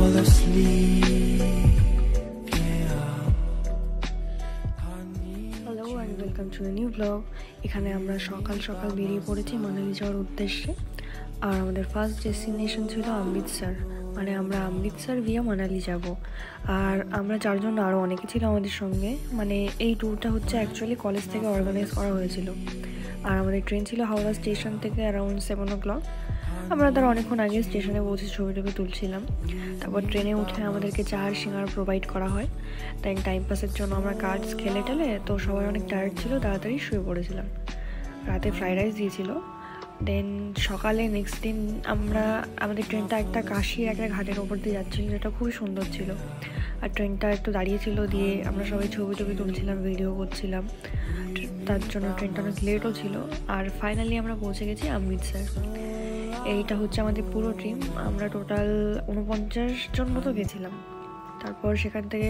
fall asleep. Hello and welcome to a new blog. এখানে আমরা সকাল সকাল বেরিয়ে পড়েছি মানালি যাওয়ার উদ্দেশ্যে। আর আমাদের ফার্স্ট ডেস্টিনেশন ছিল অমৃতসর, মানে আমরা অমৃতসর ভিয়া মানালি যাব। আর আমরা চারজন, আরও অনেকে ছিল আমাদের সঙ্গে। মানে এই ট্যুরটা হচ্ছে অ্যাকচুয়ালি কলেজ থেকে অর্গানাইজ করা হয়েছিল। আর আমাদের ট্রেন ছিল হাওড়া স্টেশন থেকে অ্যারাউন্ড 7 o'clock। আমরা তার অনেকক্ষণ আগে স্টেশনে পৌঁছে ছবি টবি তুলছিলাম। তারপর ট্রেনে উঠে আমাদেরকে চা আর সিঙ্গারা প্রোভাইড করা হয়। তাই টাইম পাসের জন্য আমরা কার্ডস খেলে টেলে, তো সবাই অনেক টায়ার্ড ছিল, তাড়াতাড়ি শুয়ে পড়েছিলাম। রাতে ফ্রাইড রাইস দিয়েছিল। দেন সকালে নেক্সট দিন আমাদের ট্রেনটা একটা কাশির একটা ঘাটের ওপর দিয়ে যাচ্ছিলো, যেটা খুবই সুন্দর ছিল। আর ট্রেনটা একটু দাঁড়িয়েছিল, দিয়ে আমরা সবাই ছবি টবি তুলছিলাম, ভিডিও করছিলাম। তার জন্য ট্রেনটা অনেক লেটও ছিল। আর ফাইনালি আমরা পৌঁছে গেছি অমৃতসর। এইটা হচ্ছে আমাদের পুরো টিম, আমরা টোটাল 49 জন মতো গেছিলাম। তারপর সেখান থেকে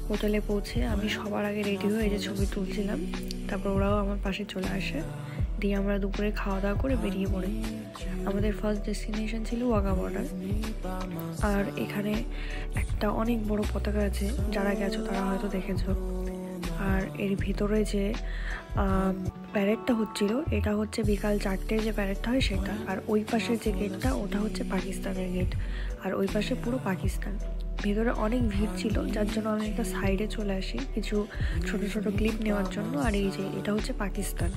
হোটেলে পৌঁছে আমি সবার আগে রেডি হয়ে যে ছবি তুলছিলাম, তারপর ওরাও আমার পাশে চলে আসে। দিয়ে আমরা দুপুরে খাওয়া দাওয়া করে বেরিয়ে পড়ি। আমাদের ফার্স্ট ডেস্টিনেশন ছিল ওয়াঘা বর্ডার। আর এখানে একটা অনেক বড় পতাকা আছে, যারা গেছো তারা হয়তো দেখেছো। আর এর ভিতরে যে প্যারেডটা হচ্ছিল, এটা হচ্ছে বিকাল 4টের যে প্যারেডটা হয় সেটা। আর ওই পাশের যে গেটটা, ওটা হচ্ছে পাকিস্তানের গেট। আর ওই পাশে পুরো পাকিস্তান। ভেতরে অনেক ভিড় ছিল, যার জন্য আমি একটা সাইডে চলে আসি কিছু ছোট ছোট ক্লিপ নেওয়ার জন্য। আর এই যে এটা হচ্ছে পাকিস্তান।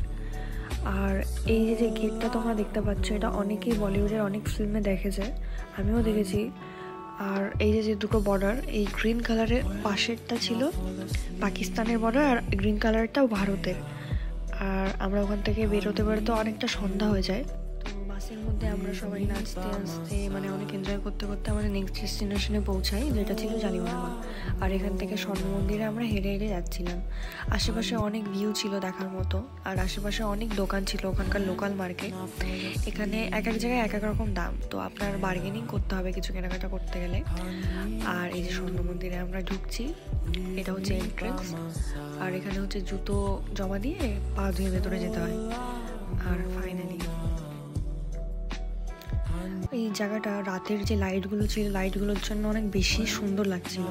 আর এই যে গেটটা তোমরা দেখতে পাচ্ছ, এটা অনেকেই বলিউডের অনেক ফিল্মে দেখেছে, আমিও দেখেছি। আর এই যে দুটো বর্ডার, এই গ্রিন কালারের পাশেরটা ছিল পাকিস্তানের বর্ডার, আর গ্রিন কালারটাও ভারতের। আর আমরা ওখান থেকে বেরোতে বেরোতে অনেকটা সন্ধ্যা হয়ে যায়। তো বাসের মধ্যে আমরা সবাই নাচতে নাচতে, মানে অনেক এনজয় করতে করতে আমাদের নেক্সট ডেস্টিনেশনে পৌঁছাই, যেটা ছিল জালিয়ানওয়ালা। আর এখান থেকে স্বর্ণ মন্দিরে আমরা হেঁটে হেঁটে যাচ্ছিলাম। আশেপাশে অনেক ভিউ ছিল দেখার মতো, আর আশেপাশে অনেক দোকান ছিল, ওখানকার লোকাল মার্কেট। এখানে এক এক জায়গায় এক এক রকম দাম, তো আপনার বার্গেনিং করতে হবে কিছু কেনাকাটা করতে গেলে। আর এই যে স্বর্ণ মন্দিরে আমরা ঢুকছি, এটা হচ্ছে এন্ট্রেন্স। আর এখানে হচ্ছে জুতো জমা দিয়ে পা ধুয়ে ভেতরে যেতে হয়। আর ফাইনালি এই জায়গাটা রাতের যে লাইটগুলো ছিল, লাইটগুলোর জন্য অনেক বেশি সুন্দর লাগছিল।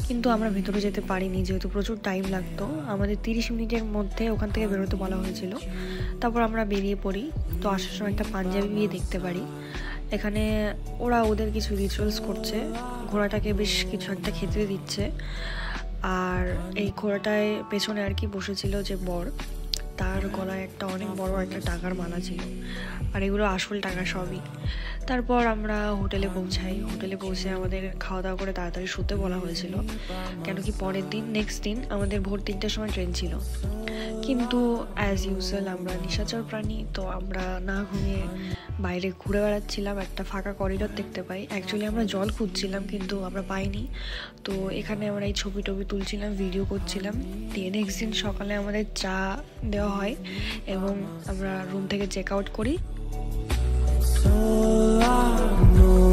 কিন্তু আমরা ভেতরে যেতে পারিনি, যেহেতু প্রচুর টাইম লাগতো। আমাদের 30 মিনিটের মধ্যে ওখান থেকে বেরোতে বলা হয়েছিল। তারপর আমরা বেরিয়ে পড়ি। তো আসার সময় একটা পাঞ্জাবি বিয়ে দেখতে পারি। এখানে ওরা ওদের কিছু রিচুয়ালস করছে, ঘোড়াটাকে বেশ কিছু একটা খেতে দিচ্ছে। আর এই ঘোড়াটায় পেছনে আর কি বসেছিল যে বর, তার গলায় একটা অনেক বড় একটা টাকার মালা ছিল। আর এগুলো আসল টাকা সবই। তারপর আমরা হোটেলে পৌঁছাই। হোটেলে পৌঁছে আমাদের খাওয়া দাওয়া করে তাড়াতাড়ি শুতে বলা হয়েছিল, কেন কি পরের দিন নেক্সট দিন আমাদের ভোর 3টের সময় ট্রেন ছিল। কিন্তু অ্যাজ ইউজুয়াল আমরা নিশাচর প্রাণী, তো আমরা না ঘুমিয়ে বাইরে ঘুরে বেড়াচ্ছিলাম। একটা ফাঁকা করিডোর দেখতে পাই, অ্যাকচুয়ালি আমরা জল খুঁজছিলাম কিন্তু আমরা পাইনি। তো এখানে আমরা এই ছবি টবি তুলছিলাম, ভিডিও করছিলাম। দিয়ে নেক্সট দিন সকালে আমাদের চা দেওয়া হয় এবং আমরা রুম থেকে চেক আউট করি। All I know